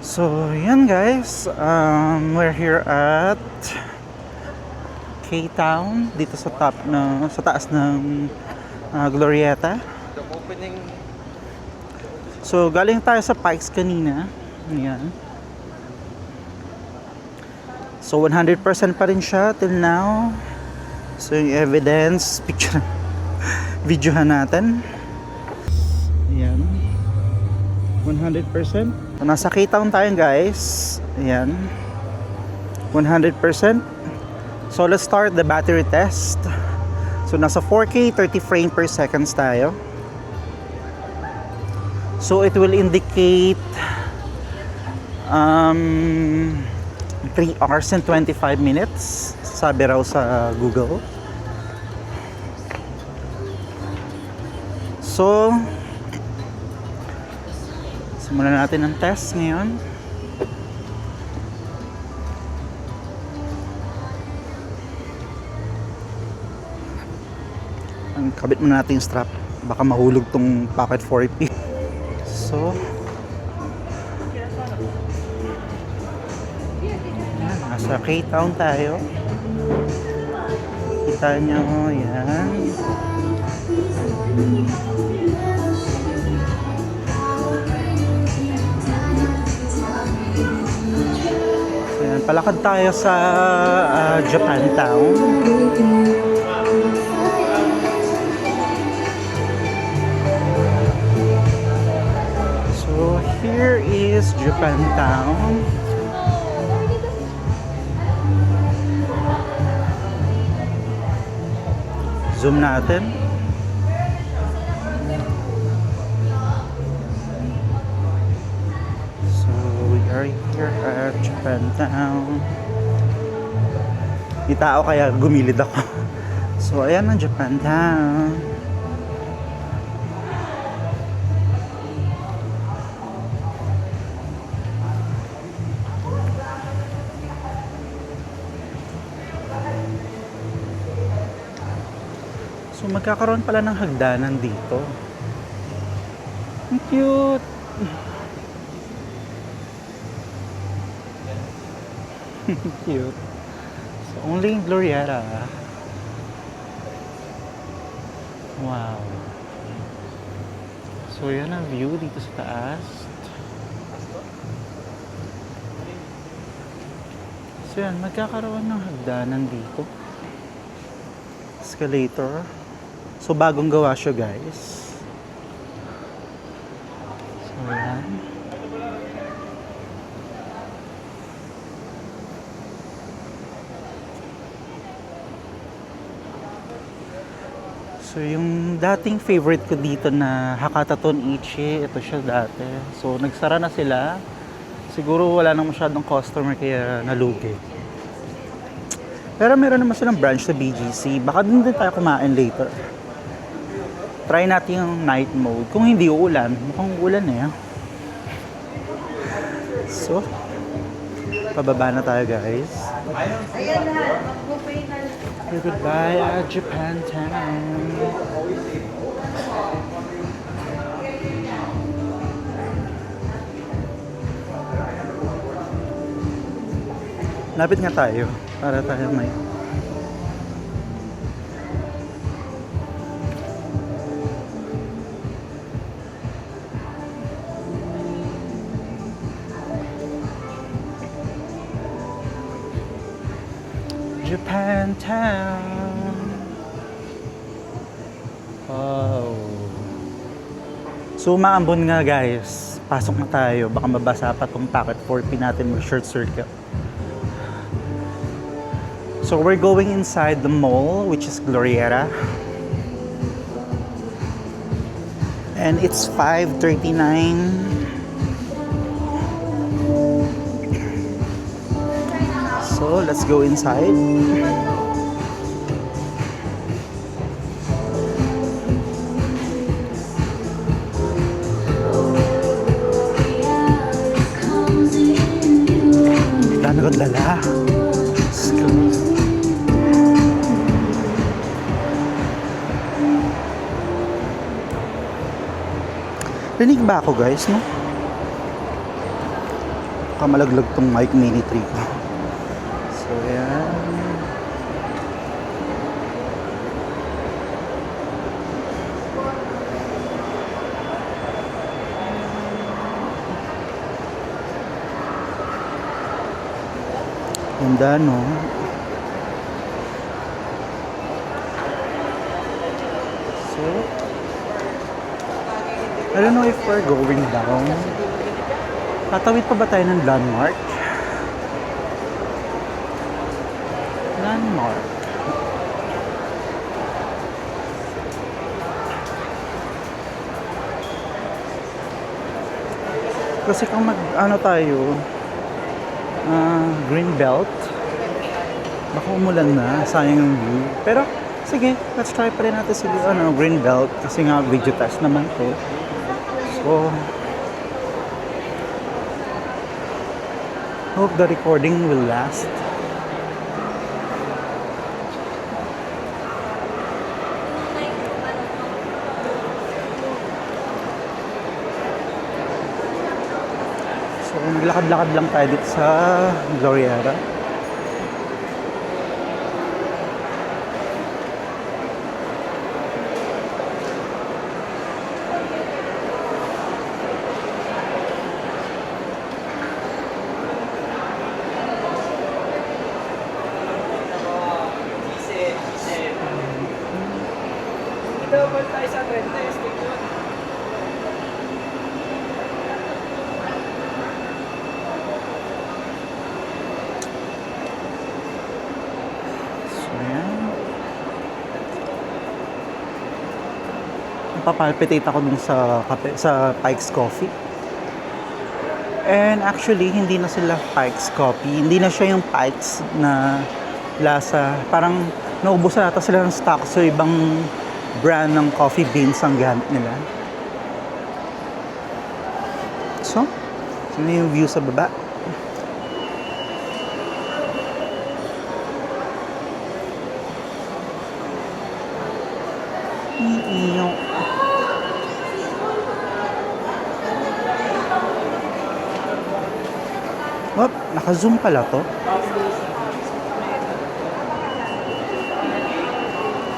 So, yan guys. We're here at K-Town dito sa sa taas ng Glorieta. The opening. So, galing tayo sa Pikes kanina. Yan. So, 100% pa rin siya till now. So, yung evidence, picture, videohan natin. Yan. 100%. So, nasa K-Town tayo guys. Ayan. 100%. So let's start the battery test. So nasa 4K 30 frame per seconds tayo. So it will indicate 3 hours and 25 minutes. Sabi raw sa Google. So simulan natin ang test ngayon. Ang kabit muna natin yung strap. Baka mahulog tong Pocket 4P. So, nasa K-Town tayo. Kita nyo, yan. Palakad tayo sa Japantown. So here is Japantown. Zoom natin. Here at Japantown. Di tao kaya gumilid ako. So ayan ang Japantown. So magkakaroon pala ng hagdanan dito. Ang cute. Cute. So only in Glorieta. Wow. So yan ang view dito sa taas. So yan, magkakaroon ng hagdanan dito. Escalator. So bagong gawa siya guys. So yan. So yung dating favorite ko dito na Hakataton Ichi, ito siya dati. So nagsara na sila. Siguro wala nang masyadong customer kaya nalugi. Pero meron naman silang branch sa BGC. Baka dun din tayo kumain later. Try natin yung night mode. Kung hindi uulan, mukhang ulan eh. So, pababa na tayo guys. Ayan na, mag-buffet na. Goodbye at Japantown. Lapit nga tayo para tayo may Japantown. Oh. So maambon nga guys. Pasok na tayo. Baka mabasa pa tong Pocket 4P natin mag-short circuit. So we're going inside the mall, which is Glorieta. And it's 5:39. So let's go inside. Dami kong dala. Let's go. Rinig ba ako guys, no? baka malaglag tong mic mini 3 ko. So yan. Ganda, no? So, I don't know if we're going down. Tatawid pa ba tayo ng landmark? Landmark. Kasi kung ano tayo, green belt, baka umulan na, sayang yung view. Pero, sige, let's try pa rin natin siguro, green belt, kasi nga video test naman to. So, hope the recording will last. So, maglakad-lakad lang tayo dito sa Gloriera. Double tayo sa trend testing yun. So, yan. Napapalpitate ako dun sa kape, sa Pike's Coffee. And actually, hindi na sila Pike's Coffee. Hindi na siya yung Pike's na lasa. Parang naubusan ata sila ng stock sa ibang brand ng coffee beans ang gamit nila. So, sino yung view sa baba? Wop, naka-zoom pala to.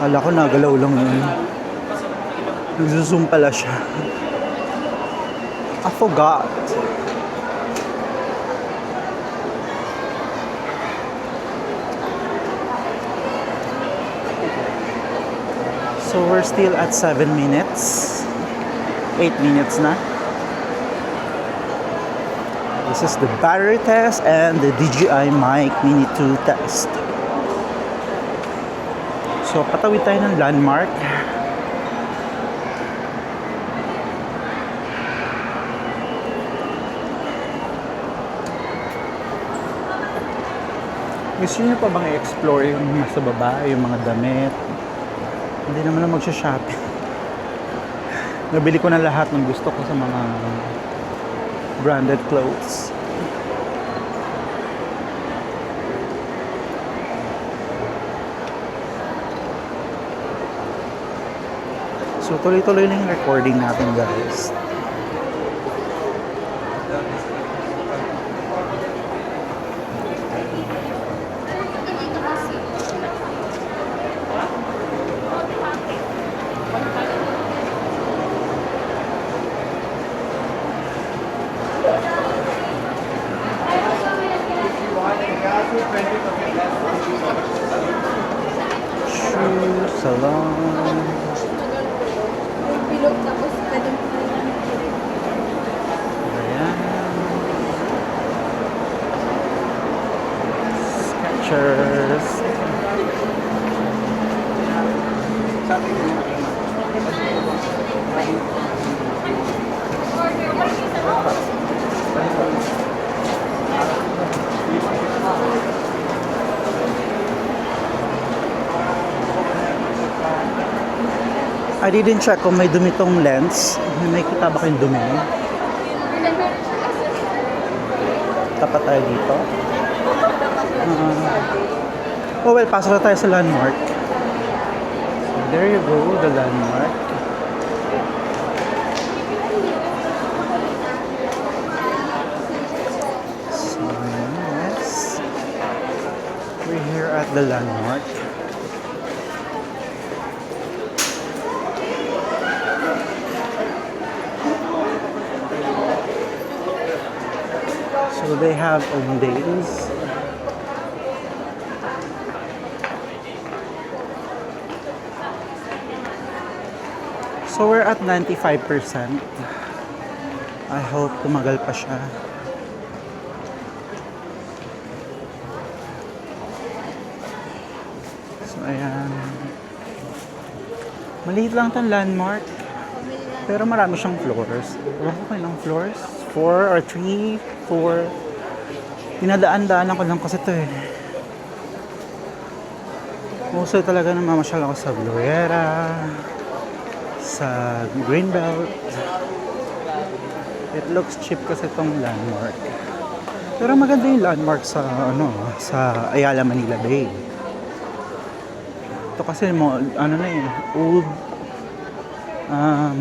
Kala ko nagalaw lang yun. Nag-zoom pala siya. I forgot. So we're still at 7 minutes. 8 minutes na. This is the battery test and the DJI Mic Mini 2 test. So, patawid tayo ng landmark. Gusto niyo pa bang i-explore yung nasa baba, yung mga damit? Hindi naman na magsha-shopping. Nabili ko na lahat ng gusto ko sa mga branded clothes. So, tuloy-tuloy na yung recording natin, guys. Shoe salon. Bilog tapos pwedeng Ayan. Skechers. I didn't check kung may dumi tong lens. May kita ba kayong dumi? Tapat tayo dito. Oh well, pasok na tayo sa landmark. So, there you go, the landmark. the landmark. So they have own days. So we're at 95%. I hope tumagal pa siya. So ayan. Maliit lang itong landmark. Pero marami siyang floors. Ewan ko kailang floors? 4 or 3, 4. Dinadaan-daanan ko lang kasi ito eh. Mostly talaga namamasyal ako sa Glorieta, sa Greenbelt. It looks cheap kasi itong landmark. Pero maganda yung landmark sa sa Ayala Manila Bay. Ito kasi mall, old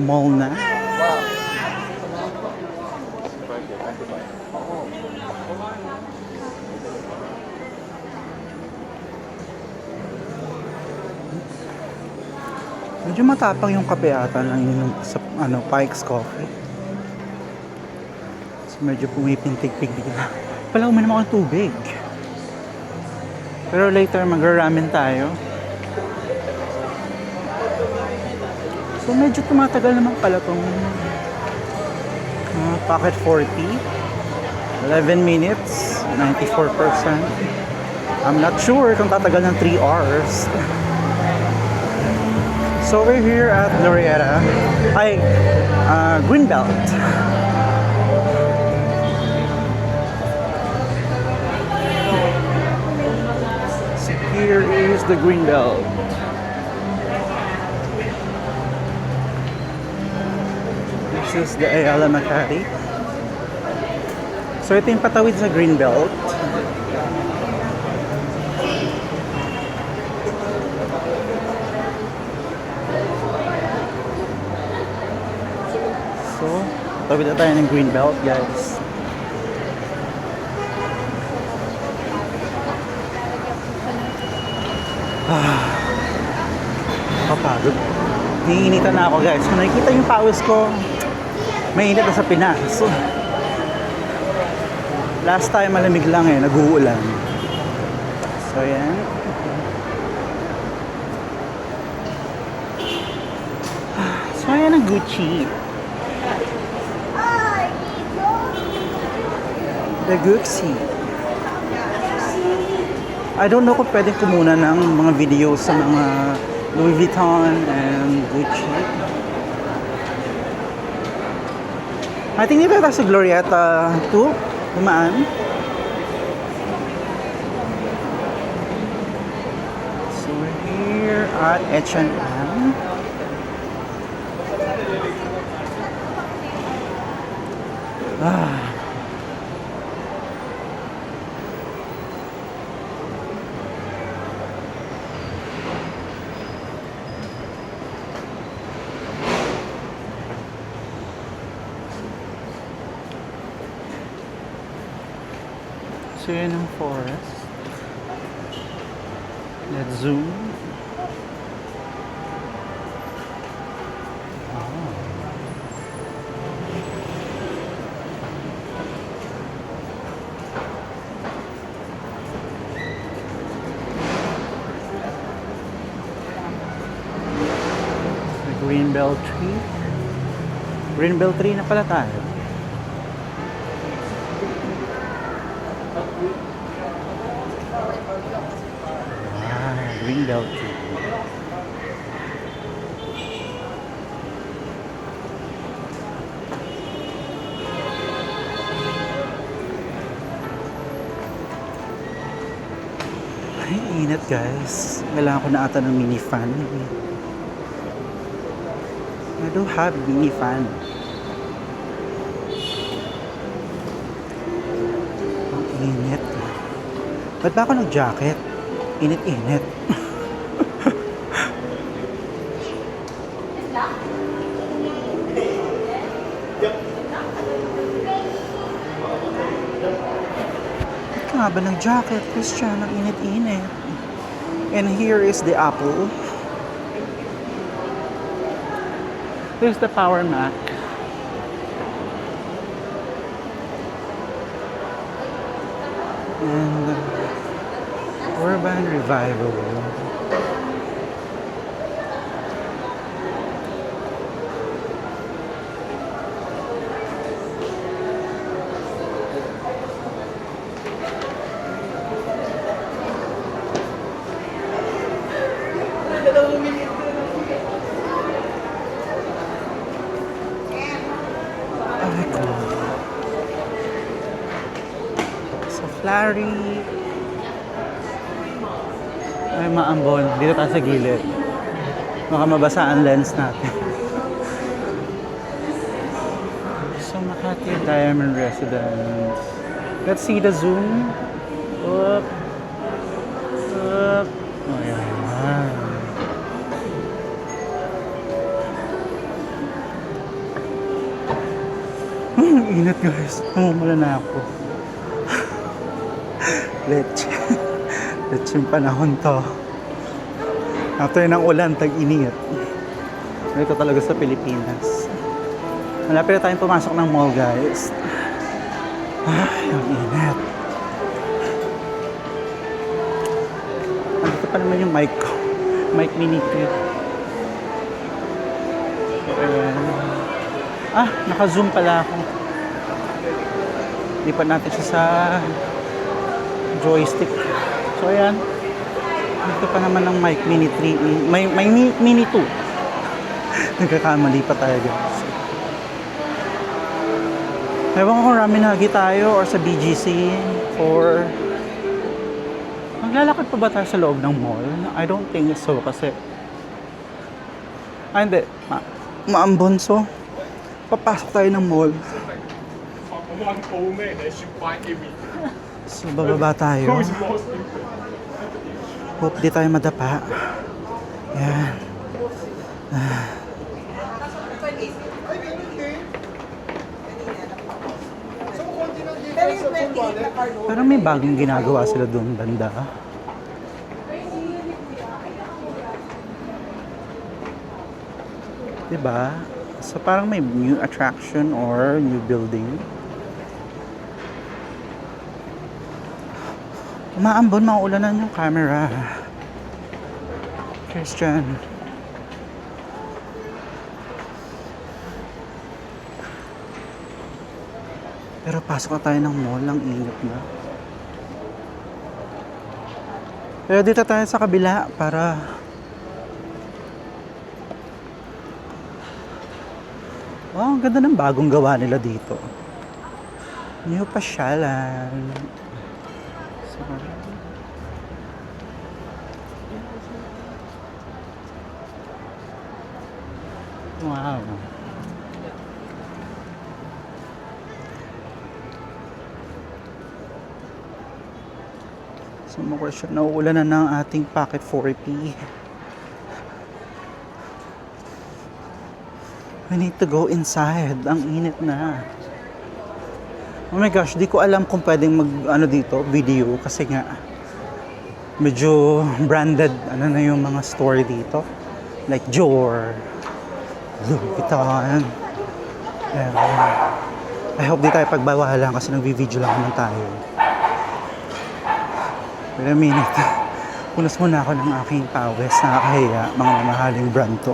mall na. Medyo matapang yung kape ata na yun sa Pike's Coffee. So medyo pumipintig-pigdig na. Pala uminom ako ng tubig. Pero later mag-ramen tayo. So medyo tumatagal naman pala tong Pocket 40. 11 minutes, 94%. I'm not sure kung tatagal ng 3 hours. So we're here at Glorieta, Greenbelt. So here is the Greenbelt. This is the Ayala Makati. So ito yung patawid sa Greenbelt. So, tawid na tayo ng Greenbelt, guys. Kapagod. Niinitan na ako, guys. Kung nakikita yung pawis ko, may init na sa Pinas. So, last time malamig lang eh, nag-uulan. So, yan. So, yan ang Gucci. The Gucci. I don't know kung pwede kumuna ng mga video sa mga Louis Vuitton and Gucci. I think dito tayo sa Glorieta 2, dumaan. So we're here at H&M. So yun ang forest. Let's zoom. The Greenbelt tree. Greenbelt tree na pala tayo. Greenbelt tree. Ay, init guys. Kailangan ko na ata ng mini fan. I do have mini fan. Ang init. Ba't ba ako nag-jacket? Init-init. Ba't ka nga ba ng jacket, Christian? Ang init-init. And here is the Apple. Here's the Power Mac. And Urban Revival. Ay, cool. So, Flurry. Ay, maambon. Dito tayo sa gilid. Baka mabasa ang lens natin. So, Makati Diamond Residence. Let's see the zoom. Up. Up. Oh, yan. Init guys. Tumumula na ako. Leche. Leche yung panahon to. After ng ulan, tag-init. Ito talaga sa Pilipinas. Malapit na tayong pumasok ng mall guys. Ay, ang init. Andito pa naman yung mic ko. Mic mini ko. So, ayan. Ah, naka-zoom pala ako. Lipat natin siya sa joystick. So, ayan. Dito pa naman ng mic mini 3. May mini 2. Nagkakamali pa tayo guys. Ewan ko kung Raminagi tayo or sa BGC or maglalakad pa ba tayo sa loob ng mall? I don't think so kasi hindi. Maambon so. Papasok tayo ng mall. So, bababa tayo. Hope di tayo madapa. Yan. Pero may bagong ginagawa sila doon banda. Diba? So parang may new attraction or new building. Umaambon, mauulanan yung camera. Christian. Pero pasok na tayo ng mall, ang init na. Pero dito tayo sa kabila para oh, ang ganda ng bagong gawa nila dito. New pasyalan. So, wow. So, mukha siya. Nauulan na ng ating packet 4P. We need to go inside. Ang init na. Oh my gosh, di ko alam kung pwedeng mag dito, video kasi nga medyo branded na yung mga store dito. Like Dior, Louis Vuitton. I hope di tayo pagbawalan kasi nagvi-video lang naman tayo. Wait a minute. Punas muna ako ng aking pawis. Nakakahiya, mga mamahaling brand to.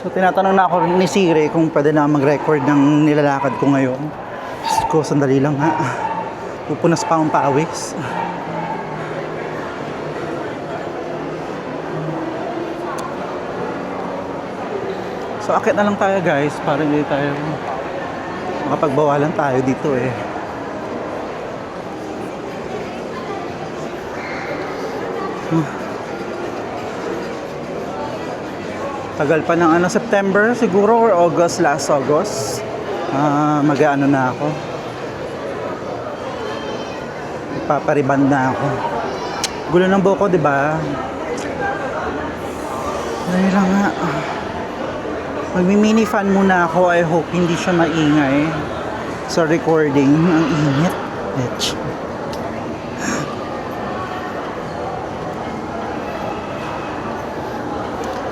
So, tinatanong na ako ni Siri kung pwede na mag-record ng nilalakad ko ngayon. Diyos ko, sandali lang ha. Pupunas pa akong pawis. So, akit na lang tayo guys para hindi tayo makapagbawalan tayo dito eh. Tagal pa ng September siguro or August, last August. Mag-ano na ako. Papariband na ako. Gulo ng buhok ko, di ba? Dahil lang nga. Magmi-mini fan muna ako. I hope hindi siya maingay sa recording. Ang init. Bitch.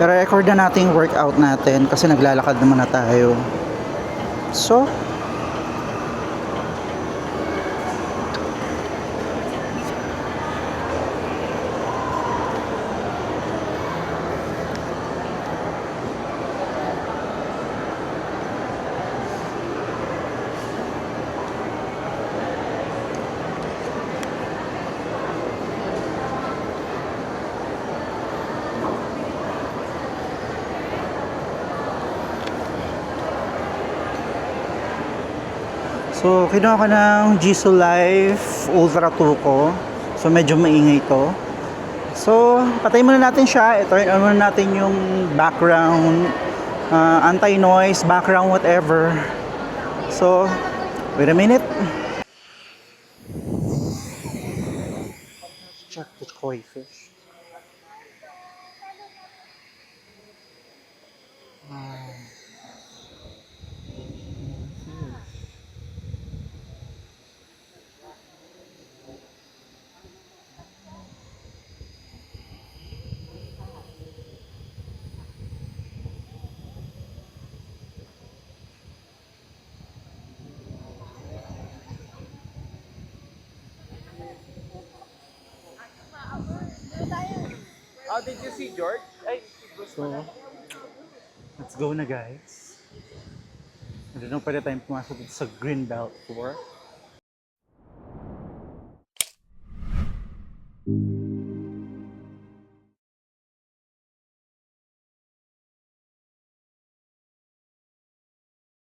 Pero record na natin yung workout natin kasi naglalakad naman na tayo. So, kinuha ko ng Jisoo Life Ultra 2 ko. So, medyo maingay to. So, patayin muna natin siya. I-turn on muna natin yung background, anti-noise, background, whatever. So, wait a minute. Check the koi fish. How did you see George? Ay, So, let's go na guys. Hindi na pwede tayong pumasok dito sa Greenbelt Tour.